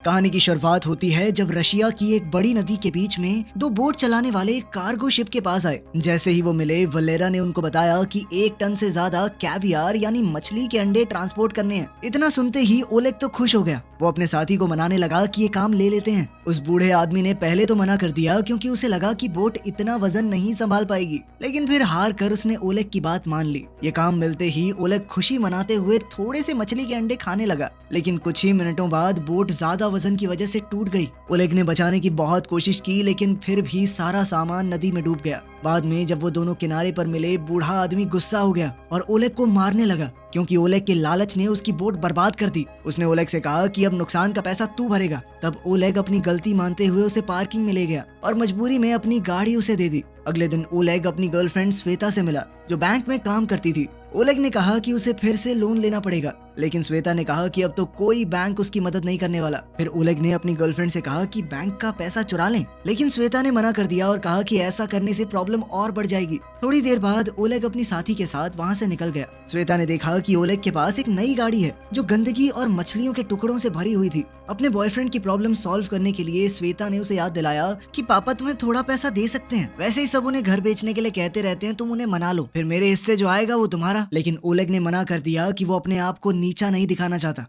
कहानी की शुरुआत होती है जब रशिया की एक बड़ी नदी के बीच में दो बोट चलाने वाले एक कार्गो शिप के पास आए। जैसे ही वो मिले, वलेरा ने उनको बताया कि 1 टन से ज्यादा कैवियार यानी मछली के अंडे ट्रांसपोर्ट करने हैं। इतना सुनते ही ओलेग तो खुश हो गया। वो अपने साथी को मनाने लगा कि ये काम ले लेते हैं। उस बूढ़े आदमी ने पहले तो मना कर दिया क्योंकि उसे लगा कि बोट इतना वजन नहीं संभाल पाएगी, लेकिन फिर हार कर उसने ओलेग की बात मान ली। ये काम मिलते ही ओलेग खुशी मनाते हुए थोड़े से मछली के अंडे खाने लगा, लेकिन कुछ ही मिनटों बाद बोट ज्यादा वजन की वजह से टूट गई। ओलेग ने बचाने की बहुत कोशिश की, लेकिन फिर भी सारा सामान नदी में डूब गया। बाद में जब वो दोनों किनारे पर मिले, बूढ़ा आदमी गुस्सा हो गया और ओलेग को मारने लगा क्योंकि ओलेग के लालच ने उसकी बोट बर्बाद कर दी। उसने ओलेग से कहा कि अब नुकसान का पैसा तू भरेगा। तब ओलेग अपनी गलती मानते हुए उसे पार्किंग में ले गया और मजबूरी में अपनी गाड़ी उसे दे दी। अगले दिन ओलेग अपनी गर्लफ्रेंड श्वेता से मिला, जो बैंक में काम करती थी। ओलेग ने कहा कि उसे फिर से लोन लेना पड़ेगा, लेकिन श्वेता ने कहा कि अब तो कोई बैंक उसकी मदद नहीं करने वाला। फिर ओलेग ने अपनी गर्लफ्रेंड से कहा कि बैंक का पैसा चुरा लें, लेकिन श्वेता ने मना कर दिया और कहा कि ऐसा करने से प्रॉब्लम और बढ़ जाएगी। थोड़ी देर बाद ओलेग अपनी साथी के साथ वहाँ से निकल गया। श्वेता ने देखा कि ओलेग के पास एक नई गाड़ी है जो गंदगी और मछलियों के टुकड़ों से भरी हुई थी। अपने बॉयफ्रेंड की प्रॉब्लम सॉल्व करने के लिए श्वेता ने उसे याद दिलाया कि पापा तुम्हें थोड़ा पैसा दे सकते हैं, वैसे ही सब उन्हें घर बेचने के लिए कहते रहते हैं, तुम उन्हें मना लो, फिर मेरे हिस्से जो आएगा वो तुम्हारा। लेकिन ओलेग ने मना कर दिया कि वो अपने आप को नीचा नहीं दिखाना चाहता।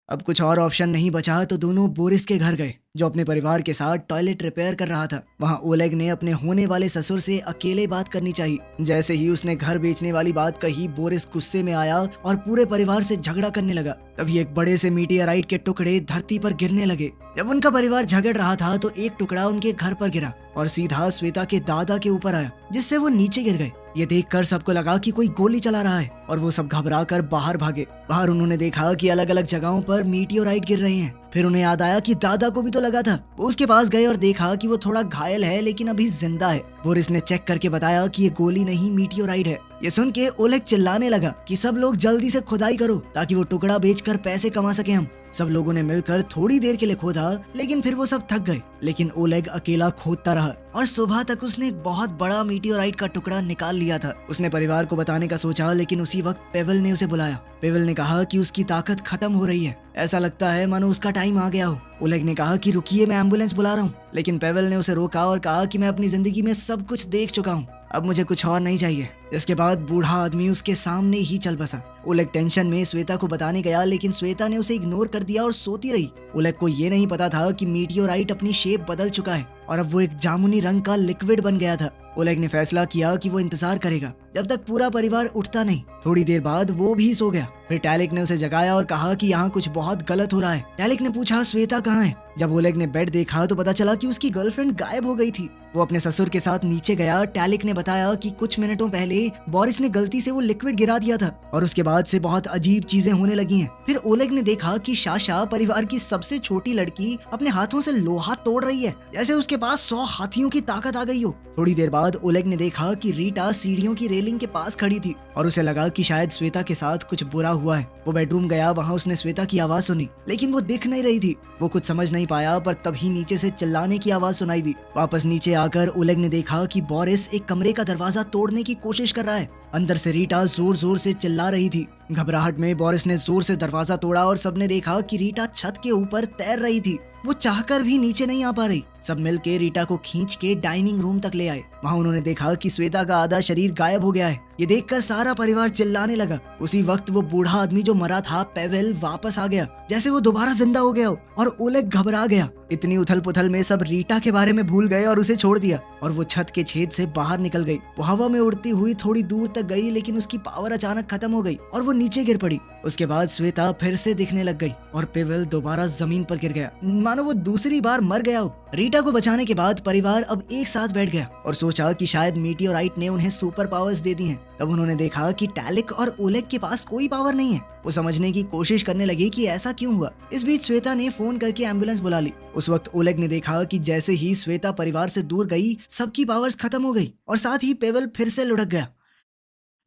अब कुछ और ऑप्शन नहीं बचा तो दोनों बोरिस के घर गए, जो अपने परिवार के साथ टॉयलेट रिपेयर कर रहा था। वहाँ ओलेग ने अपने होने वाले ससुर से अकेले बात करनी चाहिए। जैसे ही उसने घर बेचने वाली बात कही, बोरिस गुस्से में आया और पूरे परिवार से झगड़ा करने लगा। तभी एक बड़े से मीटियोराइट के टुकड़े धरती पर गिरने लगे। जब उनका परिवार झगड़ रहा था तो एक टुकड़ा उनके घर पर गिरा और सीधा श्वेता के दादा के ऊपर आया, जिससे वो नीचे गिर गए। ये देखकर सबको लगा कि कोई गोली चला रहा है और वो सब घबरा कर बाहर भागे। बाहर उन्होंने देखा कि अलग अलग जगहों पर मीटियोराइट गिर रहे हैं। फिर उन्हें याद आया कि दादा को भी तो लगा था। वो उसके पास गए और देखा कि वो थोड़ा घायल है, लेकिन अभी जिंदा है। बोरिस ने चेक करके बताया कि ये गोली नहीं, मीटियोराइट है। ये सुन के ओलेग चिल्लाने लगा कि सब लोग जल्दी से खुदाई करो ताकि वो टुकड़ा बेचकर पैसे कमा सके हम। सब लोगों ने मिलकर थोड़ी देर के लिए खोदा, लेकिन फिर वो सब थक गए। लेकिन ओलेग अकेला खोदता रहा और सुबह तक उसने एक बहुत बड़ा मीटियोराइट का टुकड़ा निकाल लिया था। उसने परिवार को बताने का सोचा, लेकिन उसी वक्त पेवेल ने उसे बुलाया। पेवेल ने कहा कि उसकी ताकत खत्म हो रही है, ऐसा लगता है मानो उसका टाइम आ गया हो। ओलेग ने कहा कि रुकिए, मैं एम्बुलेंस बुला रहा हूँ, लेकिन पेवेल ने उसे रोका और कहा कि मैं अपनी जिंदगी में सब कुछ देख चुका हूँ, अब मुझे कुछ और नहीं चाहिए। इसके बाद बूढ़ा आदमी उसके सामने ही चल बसा। ओलेग टेंशन में श्वेता को बताने गया, लेकिन श्वेता ने उसे इग्नोर कर दिया और सोती रही। ओलेग को ये नहीं पता था कि मीटियोराइट अपनी शेप बदल चुका है और अब वो एक जामुनी रंग का लिक्विड बन गया था। ओलेग ने फैसला किया कि वो इंतजार करेगा जब तक पूरा परिवार उठता नहीं। थोड़ी देर बाद वो भी सो गया। फिर टैलिक ने उसे जगाया और कहा कि यहाँ कुछ बहुत गलत हो रहा है। टैलिक ने पूछा, श्वेता कहाँ है? जब ओलेग ने बेड देखा तो पता चला कि उसकी गर्लफ्रेंड गायब हो गई थी। वो अपने ससुर के साथ नीचे गया। टैलिक ने बताया कि कुछ मिनटों पहले बोरिस ने गलती से वो लिक्विड गिरा दिया था और उसके बाद से बहुत अजीब चीजें होने लगी हैं। फिर ओलेग ने देखा कि शाशा, परिवार की सबसे छोटी लड़की, अपने हाथों से लोहा तोड़ रही है, जैसे उसके पास 100 हाथियों की ताकत आ गई हो। थोड़ी देर बाद ओलेग ने देखा कि रीटा सीढ़ियों की रेलिंग के पास खड़ी थी और उसे लगा कि शायद श्वेता के साथ कुछ बुरा हुआ है। वो बेडरूम गया, वहाँ उसने श्वेता की आवाज सुनी, लेकिन वो दिख नहीं रही थी। वो कुछ समझ नहीं पाया, पर तभी नीचे से चिल्लाने की आवाज सुनाई दी। वापस नीचे आकर ओलेग ने देखा कि बोरिस एक कमरे का दरवाजा तोड़ने की कोशिश कर रहा है। अंदर से रीटा जोर जोर से चिल्ला रही थी। घबराहट में बोरिस ने जोर से दरवाजा तोड़ा और सबने देखा कि रीटा छत के ऊपर तैर रही थी। वो चाहकर भी नीचे नहीं आ पा रही। सब मिलके रीटा को खींच के डाइनिंग रूम तक ले आए। वहाँ उन्होंने देखा कि श्वेता का आधा शरीर गायब हो गया है। ये देखकर सारा परिवार चिल्लाने लगा। उसी वक्त वो बूढ़ा आदमी जो मरा था, पेवेल, वापस आ गया, जैसे वो दोबारा जिंदा हो गया हो, और ओलेग घबरा गया। इतनी उथल पुथल में सब रीटा के बारे में भूल गए और उसे छोड़ दिया और वो छत के छेद से बाहर निकल गई। वो हवा में उड़ती हुई थोड़ी दूर तक गई, लेकिन उसकी पावर अचानक खत्म हो गई और वो नीचे गिर पड़ी। उसके बाद श्वेता फिर से दिखने लग गई और पेवेल दोबारा जमीन पर गिर गया, मानो वो दूसरी बार मर गया हो। रीटा को बचाने के बाद परिवार अब एक साथ बैठ गया और सोचा कि शायद मीटियोराइट ने उन्हें सुपर पावर्स दे दी हैं। तब उन्होंने देखा कि टैलिक और ओलेग के पास कोई पावर नहीं है। वो समझने की कोशिश करने लगी कि ऐसा क्यों हुआ। इस बीच श्वेता ने फोन करके एम्बुलेंस बुला ली। उस वक्त ओलेग ने देखा कि जैसे ही श्वेता परिवार से दूर गई, सबकी पावर्स खत्म हो गई और साथ ही पेवेल फिर से लुढ़क गया।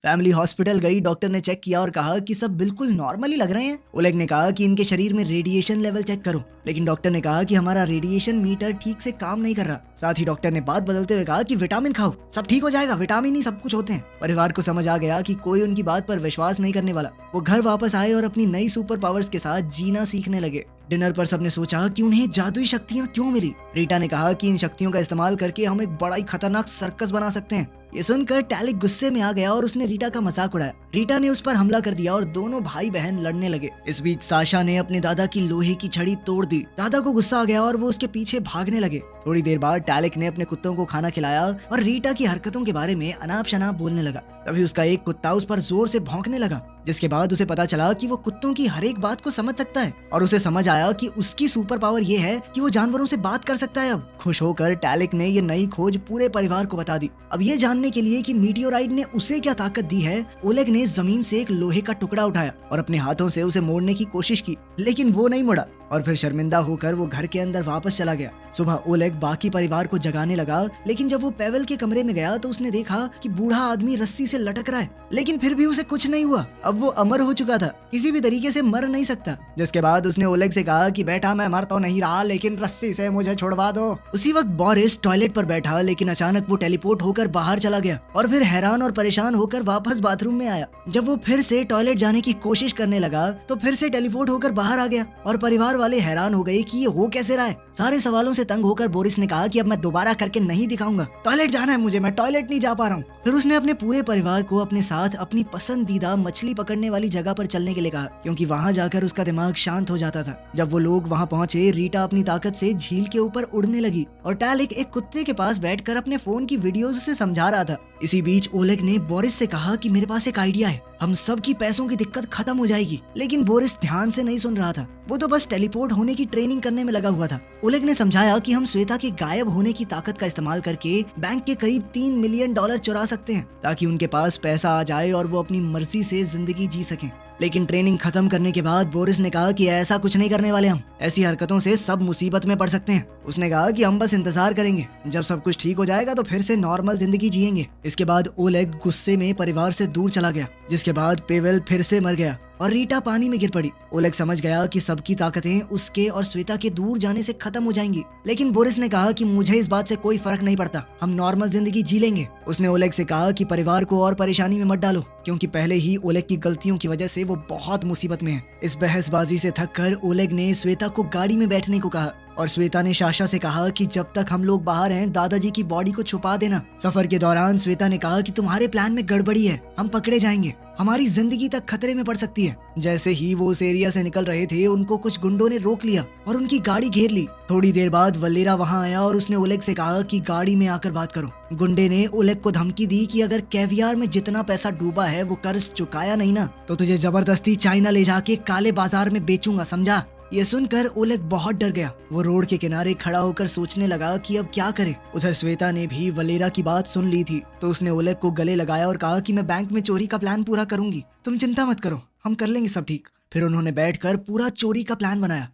फैमिली हॉस्पिटल गई। डॉक्टर ने चेक किया और कहा कि सब बिल्कुल नॉर्मली लग रहे हैं। ओलेग ने कहा कि इनके शरीर में रेडिएशन लेवल चेक करो, लेकिन डॉक्टर ने कहा कि हमारा रेडिएशन मीटर ठीक से काम नहीं कर रहा। साथ ही डॉक्टर ने बात बदलते हुए कहा कि विटामिन खाओ, सब ठीक हो जाएगा, विटामिन ही सब कुछ होते हैं। परिवार को समझ आ गया कि कोई उनकी बात पर विश्वास नहीं करने वाला। वो घर वापस आए और अपनी नई सुपर पावर्स के साथ जीना सीखने लगे। डिनर पर सबने सोचा कि उन्हें जादुई शक्तियां क्यों मिली। रीटा ने कहा कि इन शक्तियों का इस्तेमाल करके हम एक बड़ा ही खतरनाक सर्कस बना सकते हैं। ये सुनकर टैलिक गुस्से में आ गया और उसने रीटा का मजाक उड़ाया। रीटा ने उस पर हमला कर दिया और दोनों भाई बहन लड़ने लगे। इस बीच साशा ने अपने दादा की लोहे की छड़ी तोड़ दी। दादा को गुस्सा आ गया और वो उसके पीछे भागने लगे। थोड़ी देर बाद टैलिक ने अपने कुत्तों को खाना खिलाया और रीटा की हरकतों के बारे में अनाप शनाप बोलने लगा। तभी उसका एक कुत्ता उस पर जोर से भौंकने लगा, जिसके बाद उसे पता चला कि वो कुत्तों की हर एक बात को समझ सकता है और उसे समझ आया कि उसकी सुपर पावर ये है कि वो जानवरों से बात कर सकता है। अब खुश होकर टैलिक ने ये नई खोज पूरे परिवार को बता दी। अब ये जानने के लिए कि मीटियोराइड ने उसे क्या ताकत दी है, ओलेग ने जमीन से एक लोहे का टुकड़ा उठाया और अपने हाथों से उसे मोड़ने की कोशिश की, लेकिन वो नहीं मुड़ा और फिर शर्मिंदा होकर वो घर के अंदर वापस चला गया। सुबह ओलेग बाकी परिवार को जगाने लगा, लेकिन जब वो पेवेल के कमरे में गया तो उसने देखा कि बूढ़ा आदमी रस्सी से लटक रहा है, लेकिन फिर भी उसे कुछ नहीं हुआ। अब वो अमर हो चुका था, किसी भी तरीके से मर नहीं सकता। जिसके बाद उसने ओलेग से कहा कि बेटा मैं मर तो नहीं रहा, लेकिन रस्सी से मुझे छुड़वा दो। उसी वक्त बोरिस टॉयलेट पर बैठा, लेकिन अचानक वो टेलीपोर्ट होकर बाहर चला गया और फिर हैरान और परेशान होकर वापस बाथरूम में आया। जब वो फिर से टॉयलेट जाने की कोशिश करने लगा तो फिर से टेलीपोर्ट होकर बाहर आ गया और परिवार वाले हैरान हो गए कि ये हो कैसे रहा है। सारे सवालों से तंग होकर बोरिस ने कहा कि अब मैं दोबारा करके नहीं दिखाऊंगा, टॉयलेट जाना है मुझे, मैं टॉयलेट नहीं जा पा रहा हूँ। फिर उसने अपने पूरे परिवार को अपने साथ अपनी पसंदीदा मछली पकड़ने वाली जगह पर चलने के लिए कहा, क्योंकि वहाँ जाकर उसका दिमाग शांत हो जाता था। जब वो लोग वहाँ पहुँचे, रीटा अपनी ताकत से झील के ऊपर उड़ने लगी और टैलिक एक कुत्ते के पास बैठकर अपने फोन की वीडियोज उसे समझा रहा था। इसी बीच ओलेग ने बोरिस से कहा कि मेरे पास एक आइडिया है, हम सब की पैसों की दिक्कत खत्म हो जाएगी। लेकिन बोरिस ध्यान से नहीं सुन रहा था, वो तो बस टेलीपोर्ट होने की ट्रेनिंग करने में लगा हुआ था। ओलेग ने समझाया कि हम श्वेता के गायब होने की ताकत का इस्तेमाल करके बैंक के करीब $3 मिलियन चुरा सकते हैं, ताकि उनके पास पैसा आ जाए और वो अपनी मर्जी से जिंदगी जी सकें। लेकिन ट्रेनिंग खत्म करने के बाद बोरिस ने कहा कि ऐसा कुछ नहीं करने वाले हम, ऐसी हरकतों से सब मुसीबत में पड़ सकते हैं। उसने कहा कि हम बस इंतजार करेंगे, जब सब कुछ ठीक हो जाएगा तो फिर से नॉर्मल जिंदगी जिएंगे। इसके बाद ओलेग गुस्से में परिवार से दूर चला गया, जिसके बाद पेवेल फिर से मर गया और रीटा पानी में गिर पड़ी। ओलेग समझ गया कि सबकी ताकतें उसके और श्वेता के दूर जाने से खत्म हो जाएंगी, लेकिन बोरिस ने कहा कि मुझे इस बात से कोई फर्क नहीं पड़ता, हम नॉर्मल जिंदगी जी लेंगे। उसने ओलेग से कहा कि परिवार को और परेशानी में मत डालो, क्योंकि पहले ही ओलेग की गलतियों की वजह से वो बहुत मुसीबत में है। इस बहसबाजी से थककर ओलेग ने श्वेता को गाड़ी में बैठने को कहा और श्वेता ने साशा से कहा कि जब तक हम लोग बाहर हैं दादाजी की बॉडी को छुपा देना। सफर के दौरान श्वेता ने कहा कि तुम्हारे प्लान में गड़बड़ी है, हम पकड़े जाएंगे, हमारी जिंदगी तक खतरे में पड़ सकती है। जैसे ही वो उस एरिया से निकल रहे थे, उनको कुछ गुंडों ने रोक लिया और उनकी गाड़ी घेर ली। थोड़ी देर बाद वलेरा वहाँ आया और उसने ओलेग से कहा कि गाड़ी में आकर बात करो। गुंडे ने ओलेग को धमकी दी कि अगर कैवियार में जितना पैसा डूबा है वो कर्ज चुकाया नहीं ना, तो तुझे जबरदस्ती चाइना ले जाके काले बाजार में बेचूंगा, समझा। ये सुनकर ओलेग बहुत डर गया। वो रोड के किनारे खड़ा होकर सोचने लगा कि अब क्या करे। उधर श्वेता ने भी वलेरा की बात सुन ली थी, तो उसने ओलेग को गले लगाया और कहा कि मैं बैंक में चोरी का प्लान पूरा करूंगी, तुम चिंता मत करो, हम कर लेंगे सब ठीक। फिर उन्होंने बैठकर पूरा चोरी का प्लान बनाया।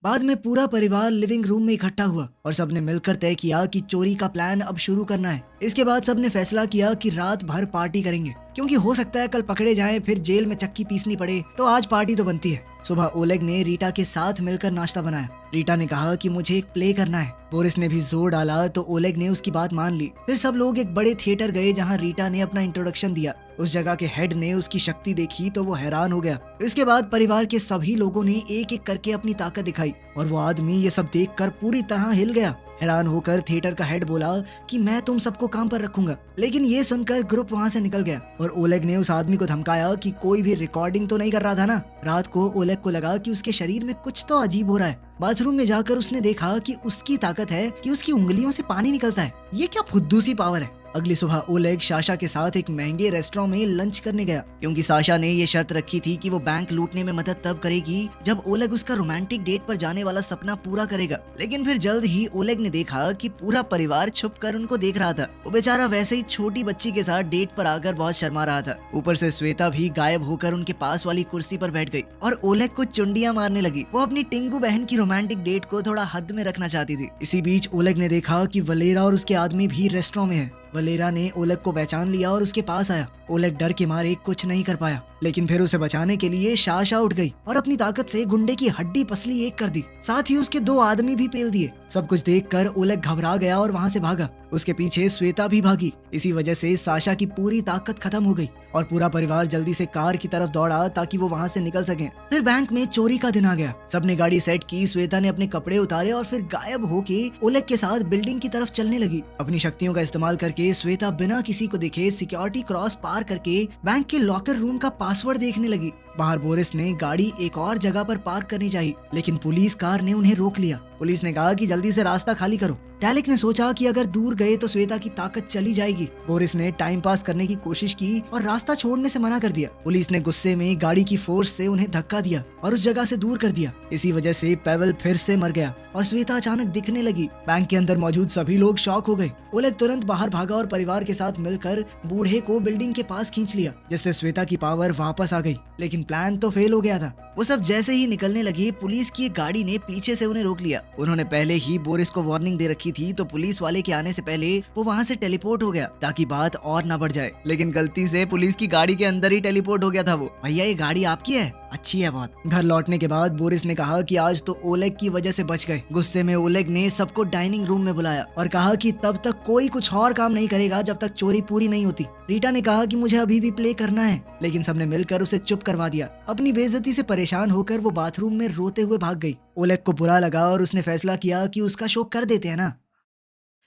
बाद में पूरा परिवार लिविंग रूम में इकट्ठा हुआ और सबने मिलकर तय किया कि चोरी का प्लान अब शुरू करना है। इसके बाद सबने फैसला किया कि रात भर पार्टी करेंगे, क्योंकि हो सकता है कल पकड़े जाएं, फिर जेल में चक्की पीसनी पड़े, तो आज पार्टी तो बनती है। सुबह ओलेग ने रीटा के साथ मिलकर नाश्ता बनाया। रीटा ने कहा कि मुझे एक प्ले करना है। बोरिस ने भी जोर डाला तो ओलेग ने उसकी बात मान ली। फिर सब लोग एक बड़े थिएटर गए जहां रीटा ने अपना इंट्रोडक्शन दिया। उस जगह के हेड ने उसकी शक्ति देखी तो वो हैरान हो गया। इसके बाद परिवार के सभी लोगों ने एक एक करके अपनी ताकत दिखाई और वो आदमी ये सब देखकर पूरी तरह हिल गया। हैरान होकर थिएटर का हेड बोला कि मैं तुम सबको काम पर रखूंगा, लेकिन ये सुनकर ग्रुप वहाँ से निकल गया और ओलेग ने उस आदमी को धमकाया कि कोई भी रिकॉर्डिंग तो नहीं कर रहा था ना। रात को ओलेग को लगा कि उसके शरीर में कुछ तो अजीब हो रहा है। बाथरूम में जाकर उसने देखा कि उसकी ताकत है कि उसकी उंगलियों से पानी निकलता है। ये क्या फुद्दू सी पावर है। अगली सुबह ओलेग साशा के साथ एक महंगे रेस्टोरेंट में लंच करने गया, क्योंकि साशा ने ये शर्त रखी थी कि वो बैंक लूटने में मदद तब करेगी जब ओलेग उसका रोमांटिक डेट पर जाने वाला सपना पूरा करेगा। लेकिन फिर जल्द ही ओलेग ने देखा कि पूरा परिवार छुपकर उनको देख रहा था। वो बेचारा वैसे ही छोटी बच्ची के साथ डेट पर आकर बहुत शर्मा रहा था। ऊपर से श्वेता भी गायब होकर उनके पास वाली कुर्सी पर बैठ गई और ओलेग को चुंडियां मारने लगी। वो अपनी टिंगू बहन की रोमांटिक डेट को थोड़ा हद में रखना चाहती थी। इसी बीच ओलेग ने देखा कि वलेरा और उसके आदमी भी रेस्टोरेंट में है। वलेरा ने ओलेग को पहचान लिया और उसके पास आया ओलेग डर के मारे कुछ नहीं कर पाया, लेकिन फिर उसे बचाने के लिए साशा उठ गई और अपनी ताकत से गुंडे की हड्डी पसली एक कर दी, साथ ही उसके 2 आदमी भी पेल दिए। सब कुछ देखकर ओलेग घबरा गया और वहाँ से भागा। उसके पीछे श्वेता भी भागी। इसी वजह से साशा की पूरी ताकत खत्म हो गई और पूरा परिवार जल्दी से कार की तरफ दौड़ा ताकि वो वहाँ से निकल सके। फिर बैंक में चोरी का दिन आ गया। सबने गाड़ी सेट की, श्वेता ने अपने कपड़े उतारे और फिर गायब होके ओलेग के साथ बिल्डिंग की तरफ चलने लगी। अपनी शक्तियों का इस्तेमाल करके श्वेता बिना किसी को देखे सिक्योरिटी क्रॉस पार करके बैंक के लॉकर रूम का पासवर्ड देखने लगी। बाहर बोरिस ने गाड़ी एक और जगह पर पार्क करनी चाहिए, लेकिन पुलिस कार ने उन्हें रोक लिया। पुलिस ने कहा कि जल्दी से रास्ता खाली करो। टैलिक ने सोचा कि अगर दूर गए तो श्वेता की ताकत चली जाएगी। बोरिस ने टाइम पास करने की कोशिश की और रास्ता छोड़ने से मना कर दिया। पुलिस ने गुस्से में गाड़ी की फोर्स से उन्हें धक्का दिया और उस जगह से दूर कर दिया। इसी वजह से पेवल फिर से मर गया और श्वेता अचानक दिखने लगी। बैंक के अंदर मौजूद सभी लोग शॉक हो गए। ओलेग तुरंत बाहर भागा और परिवार के साथ मिलकर बूढ़े को बिल्डिंग के पास खींच लिया, जिससे श्वेता की पावर वापस आ गई। लेकिन प्लान तो फेल हो गया था। वो सब जैसे ही निकलने लगे, पुलिस की एक गाड़ी ने पीछे से उन्हें रोक लिया। उन्होंने पहले ही बोरिस को वार्निंग दे रखी थी, तो पुलिस वाले के आने से पहले वो वहाँ से टेलीपोर्ट हो गया ताकि बात और ना बढ़ जाए। लेकिन गलती से पुलिस की गाड़ी के अंदर ही टेलीपोर्ट हो गया था वो। भैया ये गाड़ी आपकी है? अच्छी है बहुत। घर लौटने के बाद बोरिस ने कहा कि आज तो ओलेग की वजह से बच गए। गुस्से में ओलेग ने सबको डाइनिंग रूम में बुलाया और कहा कि तब तक कोई कुछ और काम नहीं करेगा जब तक चोरी पूरी नहीं होती। रीटा ने कहा कि मुझे अभी भी प्ले करना है, लेकिन सबने मिलकर उसे चुप करवा दिया। अपनी बेइज्जती से परेशान होकर वो बाथरूम में रोते हुए भाग गई। ओलेग को बुरा लगा और उसने फैसला किया कि उसका शो कर देते हैं ना।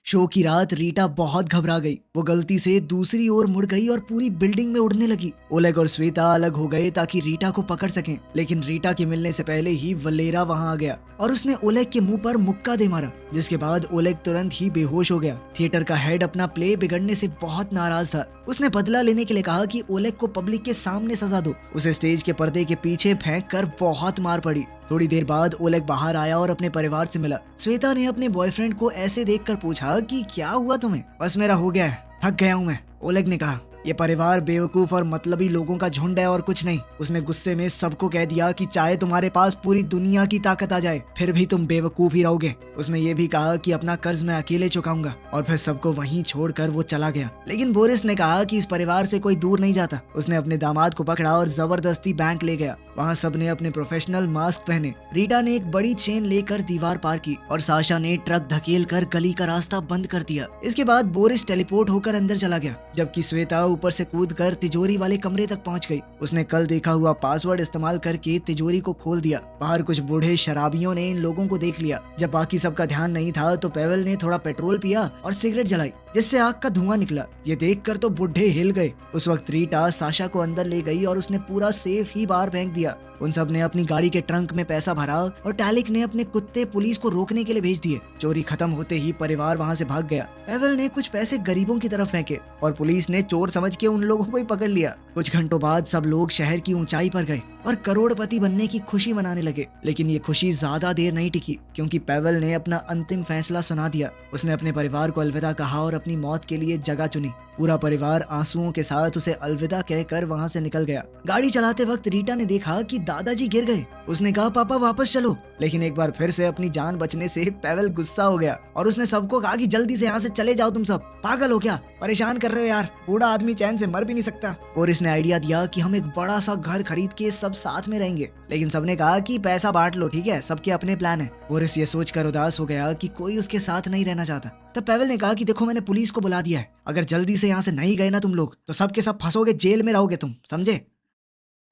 शो की रात रीटा बहुत घबरा गई। वो गलती से दूसरी ओर मुड़ गई और पूरी बिल्डिंग में उड़ने लगी। ओलेग और श्वेता अलग हो गए ताकि रीटा को पकड़ सकें, लेकिन रीटा के मिलने से पहले ही वलेरा वहां आ गया और उसने ओलेग के मुंह पर मुक्का दे मारा, जिसके बाद ओलेग तुरंत ही बेहोश हो गया। थिएटर का हेड अपना प्ले बिगड़ने से बहुत नाराज था। उसने बदला लेने के लिए कहा कि ओलेग को पब्लिक के सामने सजा दो। उसे स्टेज के पर्दे के पीछे फेंक कर बहुत मार पड़ी। थोड़ी देर बाद ओलेग बाहर आया और अपने परिवार से मिला। श्वेता ने अपने बॉयफ्रेंड को ऐसे देखकर पूछा कि क्या हुआ तुम्हें? बस मेरा हो गया है, थक गया हूँ मैं, ओलेग ने कहा। ये परिवार बेवकूफ और मतलबी लोगों का झुंड है और कुछ नहीं। उसने गुस्से में सबको कह दिया कि चाहे तुम्हारे पास पूरी दुनिया की ताकत आ जाए, फिर भी तुम बेवकूफ ही रहोगे। उसने ये भी कहा कि अपना कर्ज मैं अकेले चुकाऊंगा और फिर सबको वहीं छोड़कर वो चला गया। लेकिन बोरिस ने कहा कि इस परिवार से कोई दूर नहीं जाता। उसने अपने दामाद को पकड़ा और जबरदस्ती बैंक ले गया। वहाँ सबने अपने प्रोफेशनल मास्क पहने। रीटा ने एक बड़ी चेन लेकर दीवार पार की और साशा ने ट्रक धकेल कर गली का रास्ता बंद कर दिया। इसके बाद बोरिस टेलीपोर्ट होकर अंदर चला गया, जबकि श्वेता ऊपर से कूदकर तिजोरी वाले कमरे तक पहुंच गई। उसने कल देखा हुआ पासवर्ड इस्तेमाल करके तिजोरी को खोल दिया। बाहर कुछ बूढ़े शराबियों ने इन लोगों को देख लिया। जब बाकी सबका ध्यान नहीं था तो पेवल ने थोड़ा पेट्रोल पिया और सिगरेट जलाई, जिससे आग का धुआं निकला। ये देखकर तो बुढ़े हिल गए। उस वक्त रीटा साशा को अंदर ले गई और उसने पूरा सेफ ही बाहर फेंक दिया। उन सब ने अपनी गाड़ी के ट्रंक में पैसा भरा और टैलिक ने अपने कुत्ते पुलिस को रोकने के लिए भेज दिए। चोरी खत्म होते ही परिवार वहां से भाग गया। पेवल ने कुछ पैसे गरीबों की तरफ फेंके और पुलिस ने चोर समझ के उन लोगों को ही पकड़ लिया। कुछ घंटों बाद सब लोग शहर की ऊंचाई पर गए और करोड़पति बनने की खुशी मनाने लगे। लेकिन ये खुशी ज्यादा देर नहीं टिकी, क्योंकि पेवल ने अपना अंतिम फैसला सुना दिया। उसने अपने परिवार को अलविदा कहा और अपनी मौत के लिए जगह चुनी। पूरा परिवार आंसुओं के साथ उसे अलविदा कहकर वहां से निकल गया। गाड़ी चलाते वक्त रीटा ने देखा कि दादाजी गिर गए। उसने कहा पापा वापस चलो, लेकिन एक बार फिर से अपनी जान बचने से पेवल गुस्सा हो गया और उसने सबको कहा कि जल्दी से यहाँ से चले जाओ, तुम सब पागल हो क्या, परेशान कर रहे हो यार, बूढ़ा आदमी चैन से मर भी नहीं सकता। और इसने आइडिया दिया कि हम एक बड़ा सा घर खरीद के सब साथ में रहेंगे, लेकिन सबने कहा कि पैसा बांट लो, ठीक है, सबके अपने प्लान है। बोरिस ये सोचकर उदास हो गया कि कोई उसके साथ नहीं रहना चाहता। तब पेवल ने कहा कि देखो मैंने पुलिस को बुला दिया है, अगर जल्दी से यहाँ से नहीं गए ना तुम लोग तो सबके सब फंसोगे, जेल में रहोगे तुम, समझे।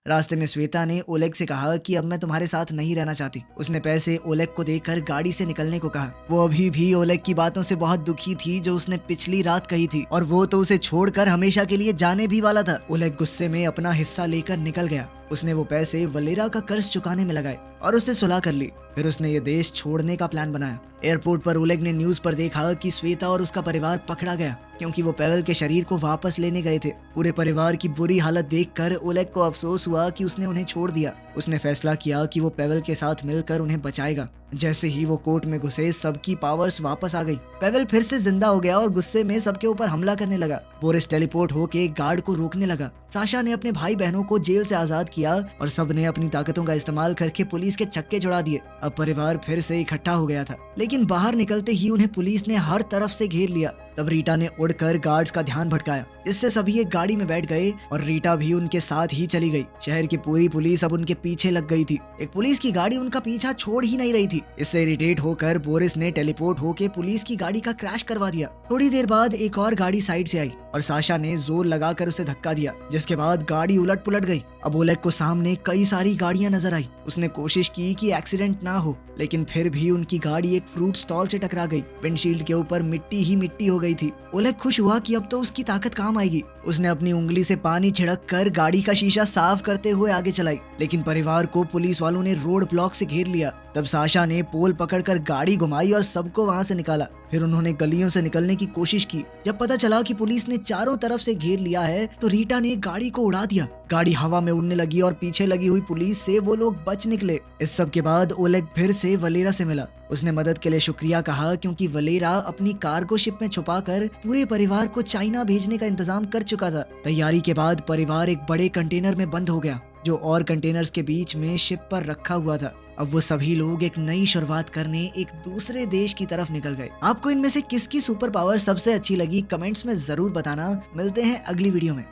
रास्ते में श्वेता ने ओलेग से कहा कि अब मैं तुम्हारे साथ नहीं रहना चाहती। उसने पैसे ओलेग को देकर गाड़ी से निकलने को कहा। वो अभी भी ओलेग की बातों से बहुत दुखी थी जो उसने पिछली रात कही थी, और वो तो उसे छोड़कर हमेशा के लिए जाने भी वाला था। ओलेग गुस्से में अपना हिस्सा लेकर निकल गया। उसने वो पैसे वलेरा का कर्ज चुकाने में लगाए और उससे सुलह कर ली। फिर उसने ये देश छोड़ने का प्लान बनाया। एयरपोर्ट पर ओलेग ने न्यूज पर देखा कि श्वेता और उसका परिवार पकड़ा गया, क्योंकि वो पेवल के शरीर को वापस लेने गए थे। पूरे परिवार की बुरी हालत देखकर ओलेग को अफसोस हुआ कि उसने उन्हें छोड़ दिया। उसने फैसला किया कि वो पेवल के साथ मिलकर उन्हें बचाएगा। जैसे ही वो कोर्ट में घुसे, सबकी पावर्स वापस आ गई। पेवल फिर से जिंदा हो गया और गुस्से में सबके ऊपर हमला करने लगा। बोरिस टेलीपोर्ट होके गार्ड को रोकने लगा। साशा ने अपने भाई बहनों को जेल से आजाद किया और सबने अपनी ताकतों का इस्तेमाल करके पुलिस के चक्के छुड़ा दिए। अब परिवार फिर से इकट्ठा हो गया था, लेकिन बाहर निकलते ही उन्हें पुलिस ने हर तरफ से घेर लिया। तब रीटा ने उड़कर गार्ड्स का ध्यान भटकाया, जिससे सभी एक गाड़ी में बैठ गए और रीटा भी उनके साथ ही चली गई। शहर की पूरी पुलिस अब उनके पीछे लग गई थी। एक पुलिस की गाड़ी उनका पीछा छोड़ ही नहीं रही थी। इससे इरिटेट होकर बोरिस ने टेलीपोर्ट होकर पुलिस की गाड़ी का क्रैश करवा दिया। थोड़ी देर बाद एक और गाड़ी साइड से आई और साशा ने जोर लगाकर उसे धक्का दिया, जिसके बाद गाड़ी उलट पुलट गई। अब ओलेग को सामने कई सारी गाड़ियां नजर आई। उसने कोशिश की कि एक्सीडेंट ना हो, लेकिन फिर भी उनकी गाड़ी एक फ्रूट स्टॉल से टकरा गई। विंडशील्ड के ऊपर मिट्टी ही मिट्टी हो गई थी। ओलेग खुश हुआ कि अब तो उसकी ताकत काम आएगी। उसने अपनी उंगली से पानी छिड़क कर गाड़ी का शीशा साफ करते हुए आगे चलाई, लेकिन परिवार को पुलिस वालों ने रोड ब्लॉक से घेर लिया। तब साशा ने पोल पकड़कर गाड़ी घुमाई और सबको वहां से निकाला। फिर उन्होंने गलियों से निकलने की कोशिश की। जब पता चला कि पुलिस ने चारों तरफ से घेर लिया है, तो रीटा ने गाड़ी को उड़ा दिया। गाड़ी हवा में उड़ने लगी और पीछे लगी हुई पुलिस से वो लोग बच निकले। इस सब के बाद ओलेग फिर से वलेरा से मिला। उसने मदद के लिए शुक्रिया कहा, क्योंकि वलेरा अपनी कार्गो शिप में छुपाकर पूरे परिवार को चाइना भेजने का इंतजाम कर चुका था। तैयारी के बाद परिवार एक बड़े कंटेनर में बंद हो गया, जो और कंटेनर्स के बीच में शिप पर रखा हुआ था। अब वो सभी लोग एक नई शुरुआत करने एक दूसरे देश की तरफ निकल गए। आपको इनमें से किसकी सुपर पावर सबसे अच्छी लगी, कमेंट्स में जरूर बताना। मिलते हैं अगली वीडियो में।